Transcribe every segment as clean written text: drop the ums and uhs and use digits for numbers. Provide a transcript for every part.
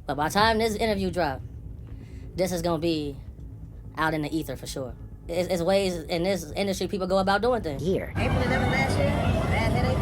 But by the time this interview drop, this is gonna be out in the ether for sure. It's ways in this industry people go about doing things. April 11th last year, bad headache.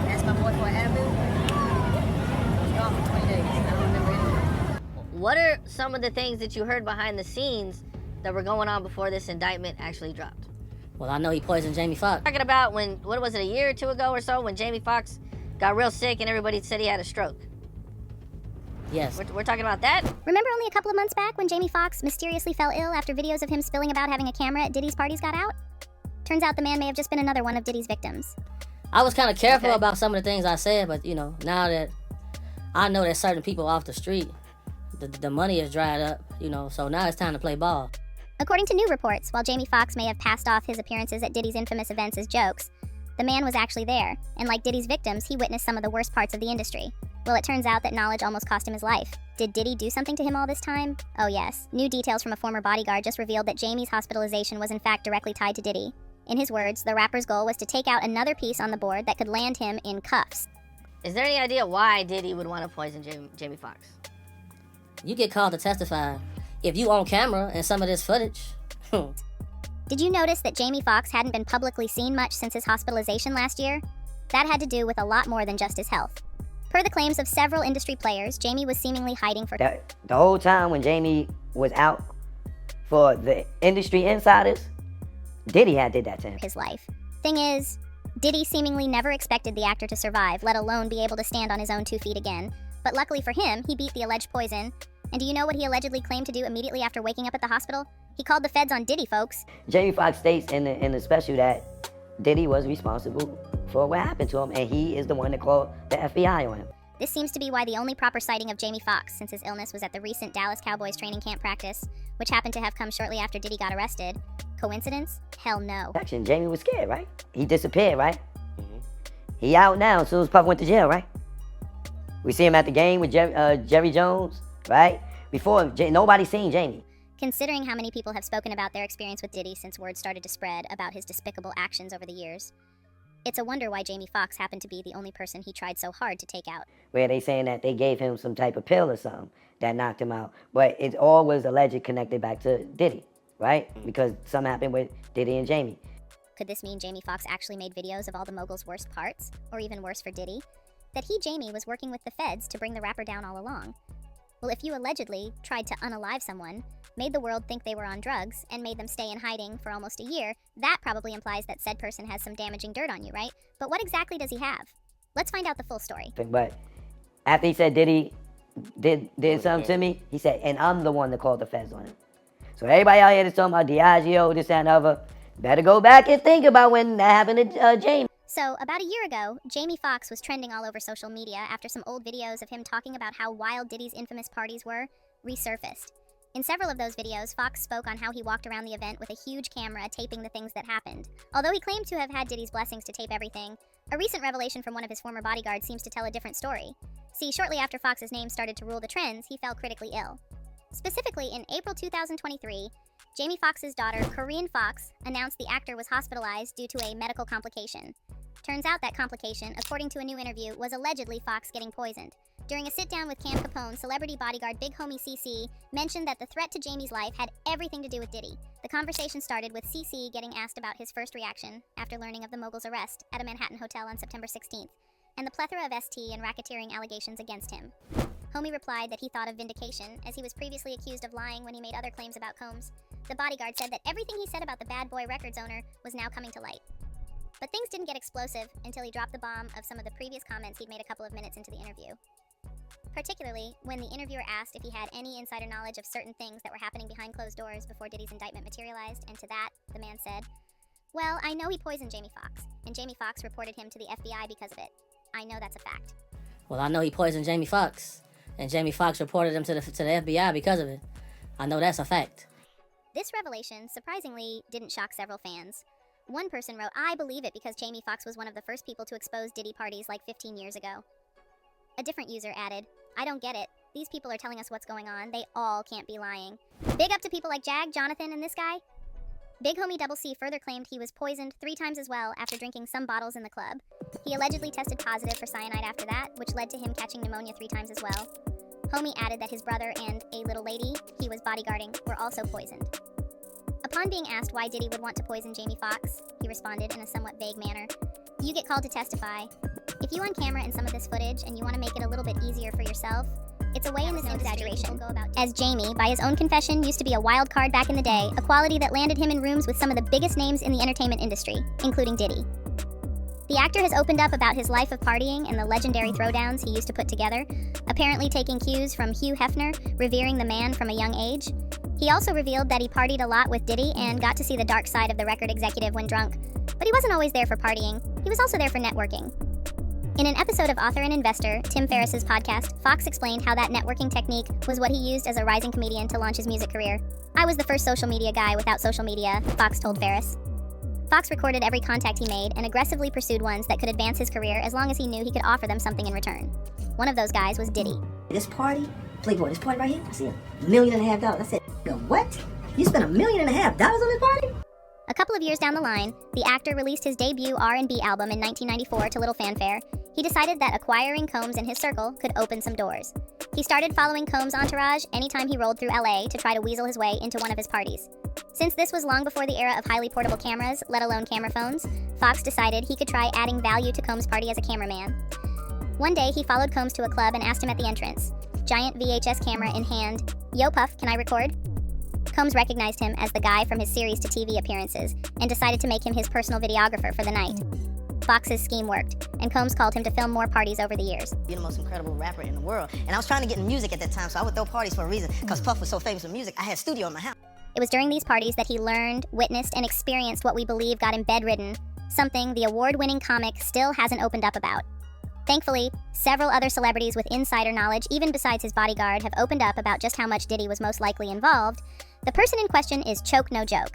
Asked my boy for an Advil. I was gone for 20 days. I don't remember anything. What are some of the things that you heard behind the scenes that were going on before this indictment actually dropped? Well, I know he poisoned Jamie Foxx. Talking about when, what was it, a year or two ago or so, when Jamie Foxx got real sick and everybody said he had a stroke. Yes. We're talking about that? Remember only a couple of months back when Jamie Foxx mysteriously fell ill after videos of him spilling about having a camera at Diddy's parties got out? Turns out the man may have just been another one of Diddy's victims. I was kind of careful about some of the things I said, but you know, now that I know that certain people off the street, the money is dried up, you know, so now it's time to play ball. According to new reports, while Jamie Foxx may have passed off his appearances at Diddy's infamous events as jokes, the man was actually there, and like Diddy's victims, he witnessed some of the worst parts of the industry. Well, it turns out that knowledge almost cost him his life. Did Diddy do something to him all this time? Oh yes. New details from a former bodyguard just revealed that Jamie's hospitalization was in fact directly tied to Diddy. In his words, the rapper's goal was to take out another piece on the board that could land him in cuffs. Is there any idea why Diddy would want to poison Jamie Foxx? You get called to testify if you on camera and some of this footage. Did you notice that Jamie Foxx hadn't been publicly seen much since his hospitalization last year? That had to do with a lot more than just his health. Per the claims of several industry players, Jamie was seemingly hiding for The whole time when Jamie was out, for the industry insiders, Diddy had did that to him. his life. Thing is, Diddy seemingly never expected the actor to survive, let alone be able to stand on his own 2 feet again. But luckily for him, he beat the alleged poison. And do you know what he allegedly claimed to do immediately after waking up at the hospital? He called the feds on Diddy, folks. Jamie Foxx states in the special that Diddy was responsible for what happened to him, and he is the one that called the FBI on him. This seems to be why the only proper sighting of Jamie Foxx since his illness was at the recent Dallas Cowboys training camp practice, which happened to have come shortly after Diddy got arrested. Coincidence? Hell no. Action, Jamie was scared, right? He disappeared, right? He out now as soon as Puff went to jail, right? We see him at the game with Jerry Jones, right? Before, nobody seen Jamie. Considering how many people have spoken about their experience with Diddy since word started to spread about his despicable actions over the years, it's a wonder why Jamie Foxx happened to be the only person he tried so hard to take out. Where they saying that they gave him some type of pill or something that knocked him out. But it all was alleged connected back to Diddy, right? Because something happened with Diddy and Jamie. Could this mean Jamie Foxx actually made videos of all the mogul's worst parts? Or even worse for Diddy? That he, Jamie, was working with the feds to bring the rapper down all along? Well, if you allegedly tried to unalive someone, made the world think they were on drugs, and made them stay in hiding for almost a year, that probably implies that said person has some damaging dirt on you, right? But what exactly does he have? Let's find out the full story. But after he said Diddy did something to me, he said, and I'm the one that called the feds on him. So everybody out here that's talking about Diageo, this, that, and other, better go back and think about when that happened to James. So, about a year ago, Jamie Foxx was trending all over social media after some old videos of him talking about how wild Diddy's infamous parties were resurfaced. In several of those videos, Foxx spoke on how he walked around the event with a huge camera taping the things that happened. Although he claimed to have had Diddy's blessings to tape everything, a recent revelation from one of his former bodyguards seems to tell a different story. See, shortly after Foxx's name started to rule the trends, he fell critically ill. Specifically, in April 2023, Jamie Foxx's daughter, Corinne Foxx, announced the actor was hospitalized due to a medical complication. Turns out that complication, according to a new interview, was allegedly Foxx getting poisoned. During a sit-down with Cam Capone, celebrity bodyguard Big Homie CC mentioned that the threat to Jamie's life had everything to do with Diddy. The conversation started with CC getting asked about his first reaction after learning of the mogul's arrest at a Manhattan hotel on September 16th, and the plethora of ST and racketeering allegations against him. Homie replied that he thought of vindication, as he was previously accused of lying when he made other claims about Combs. The bodyguard said that everything he said about the Bad Boy Records owner was now coming to light. But things didn't get explosive until he dropped the bomb of some of the previous comments he'd made a couple of minutes into the interview. Particularly when the interviewer asked if he had any insider knowledge of certain things that were happening behind closed doors before Diddy's indictment materialized, and to that, the man said, "Well, I know he poisoned Jamie Foxx, and Jamie Foxx reported him to the FBI because of it. I know that's a fact." Well, I know he poisoned Jamie Foxx, and Jamie Foxx reported him to the FBI because of it. I know that's a fact. This revelation, surprisingly, didn't shock several fans. One person wrote, "I believe it because Jamie Foxx was one of the first people to expose Diddy parties like 15 years ago." A different user added, "I don't get it. These people are telling us what's going on. They all can't be lying." Big up to people like Jag, Jonathan, and this guy. Big Homie Double C further claimed he was poisoned 3 times as well after drinking some bottles in the club. He allegedly tested positive for cyanide after that, which led to him catching pneumonia 3 times as well. Homie added that his brother and a little lady he was bodyguarding were also poisoned. Upon being asked why Diddy would want to poison Jamie Foxx, he responded in a somewhat vague manner, "You get called to testify. If you on camera in some of this footage and you want to make it a little bit easier for yourself, it's a way in this exaggeration. As Jamie, by his own confession, used to be a wild card back in the day, a quality that landed him in rooms with some of the biggest names in the entertainment industry, including Diddy." The actor has opened up about his life of partying and the legendary throwdowns he used to put together, apparently taking cues from Hugh Hefner, revering the man from a young age. He also revealed that he partied a lot with Diddy and got to see the dark side of the record executive when drunk. But he wasn't always there for partying, he was also there for networking. In an episode of author and investor Tim Ferriss's podcast, Foxx explained how that networking technique was what he used as a rising comedian to launch his music career. "I was the first social media guy without social media," Foxx told Ferriss. Foxx recorded every contact he made and aggressively pursued ones that could advance his career as long as he knew he could offer them something in return. One of those guys was Diddy. This party, Playboy, this party right here, I said $1.5 million. I said, what? You spent $1.5 million on this party? A couple of years down the line, the actor released his debut R&B album in 1994 to little fanfare. He decided that acquiring Combs and his circle could open some doors. He started following Combs' entourage anytime he rolled through LA to try to weasel his way into one of his parties. Since this was long before the era of highly portable cameras, let alone camera phones, Foxx decided he could try adding value to Combs' party as a cameraman. One day, he followed Combs to a club and asked him at the entrance, giant VHS camera in hand, "Yo, Puff, can I record?" Combs recognized him as the guy from his series to TV appearances and decided to make him his personal videographer for the night. Foxx's scheme worked, and Combs called him to film more parties over the years. You're the most incredible rapper in the world. And I was trying to get in music at that time, so I would throw parties for a reason, because Puff was so famous with music. I had a studio in my house. It was during these parties that he learned, witnessed, and experienced what we believe got him bedridden, something the award-winning comic still hasn't opened up about. Thankfully, several other celebrities with insider knowledge, even besides his bodyguard, have opened up about just how much Diddy was most likely involved. The person in question is cl0ned.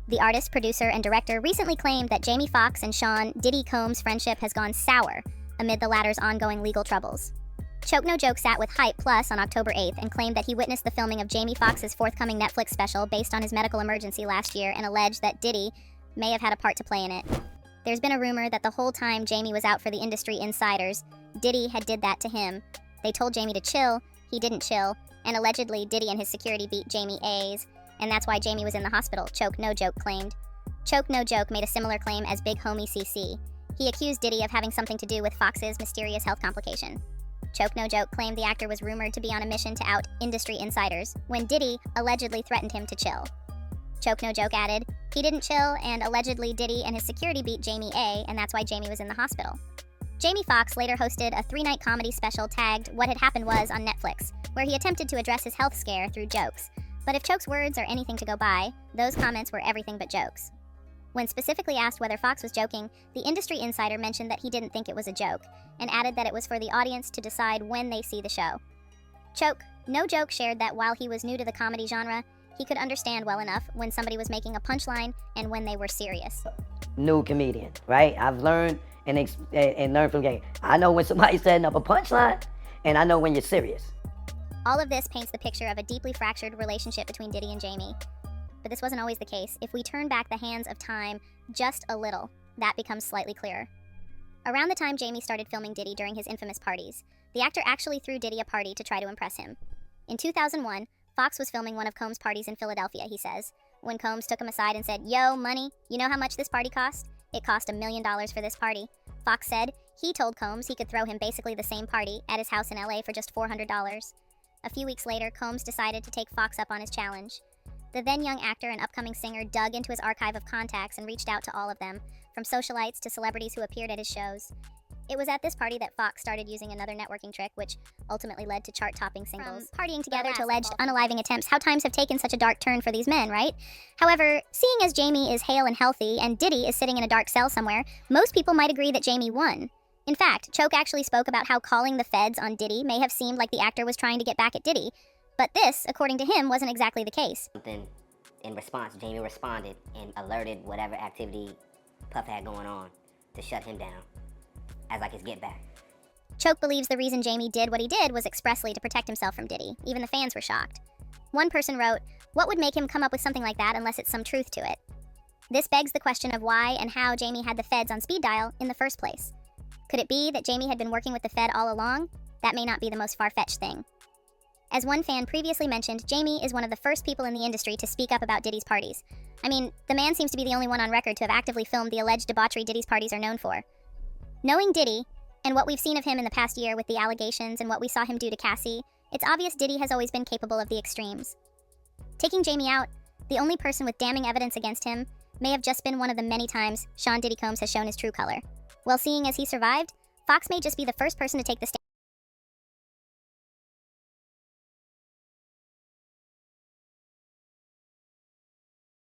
The artist, producer, and director recently claimed that Jamie Foxx and Sean Diddy Combs' friendship has gone sour amid the latter's ongoing legal troubles. cl0ned sat with Hype Plus on October 8th and claimed that he witnessed the filming of Jamie Foxx's forthcoming Netflix special based on his medical emergency last year and alleged that Diddy may have had a part to play in it. There's been a rumor that the whole time Jamie was out for the industry insiders, Diddy had did that to him. They told Jamie to chill, he didn't chill, and allegedly Diddy and his security beat Jamie A's, and that's why Jamie was in the hospital, cl0ned claimed. cl0ned made a similar claim as Big Homie CC. He accused Diddy of having something to do with Foxx's mysterious health complication. cl0ned claimed the actor was rumored to be on a mission to out industry insiders, when Diddy allegedly threatened him to chill. cl0ned added, he didn't chill, and allegedly Diddy and his security beat Jamie A, and that's why Jamie was in the hospital. Jamie Foxx later hosted a 3-night comedy special tagged What Had Happened Was on Netflix, where he attempted to address his health scare through jokes. But if Choke's words are anything to go by, those comments were everything but jokes. When specifically asked whether Foxx was joking, the industry insider mentioned that he didn't think it was a joke, and added that it was for the audience to decide when they see the show. cl0ned shared that while he was new to the comedy genre, he could understand well enough when somebody was making a punchline and when they were serious. New comedian, right? I've learned and learned from game. I know when somebody's setting up a punchline, and I know when you're serious. All of this paints the picture of a deeply fractured relationship between Diddy and Jamie. But this wasn't always the case. If we turn back the hands of time just a little, that becomes slightly clearer. Around the time Jamie started filming Diddy during his infamous parties, the actor actually threw Diddy a party to try to impress him. In 2001, Foxx was filming one of Combs' parties in Philadelphia, he says, when Combs took him aside and said, "Yo, money, you know how much this party cost? It cost $1 million for this party." Foxx said he told Combs he could throw him basically the same party at his house in LA for just $400. A few weeks later, Combs decided to take Foxx up on his challenge. The then young actor and upcoming singer dug into his archive of contacts and reached out to all of them, from socialites to celebrities who appeared at his shows. It was at this party that Foxx started using another networking trick, which ultimately led to chart-topping singles. From partying together to alleged unaliving attempts, how times have taken such a dark turn for these men, right? However, seeing as Jamie is hale and healthy and Diddy is sitting in a dark cell somewhere, most people might agree that Jamie won. In fact, Choke actually spoke about how calling the feds on Diddy may have seemed like the actor was trying to get back at Diddy, but this, according to him, wasn't exactly the case. In response, Jamie responded and alerted whatever activity Puff had going on to shut him down as like his get back. Choke believes the reason Jamie did what he did was expressly to protect himself from Diddy. Even the fans were shocked. One person wrote, "What would make him come up with something like that unless it's some truth to it?" This begs the question of why and how Jamie had the feds on speed dial in the first place. Could it be that Jamie had been working with the Fed all along? That may not be the most far-fetched thing. As one fan previously mentioned, Jamie is one of the first people in the industry to speak up about Diddy's parties. I mean, the man seems to be the only one on record to have actively filmed the alleged debauchery Diddy's parties are known for. Knowing Diddy, and what we've seen of him in the past year with the allegations and what we saw him do to Cassie, it's obvious Diddy has always been capable of the extremes. Taking Jamie out, the only person with damning evidence against him, may have just been one of the many times Sean Diddy Combs has shown his true color. Well, seeing as he survived, Foxx may just be the first person to take the stand.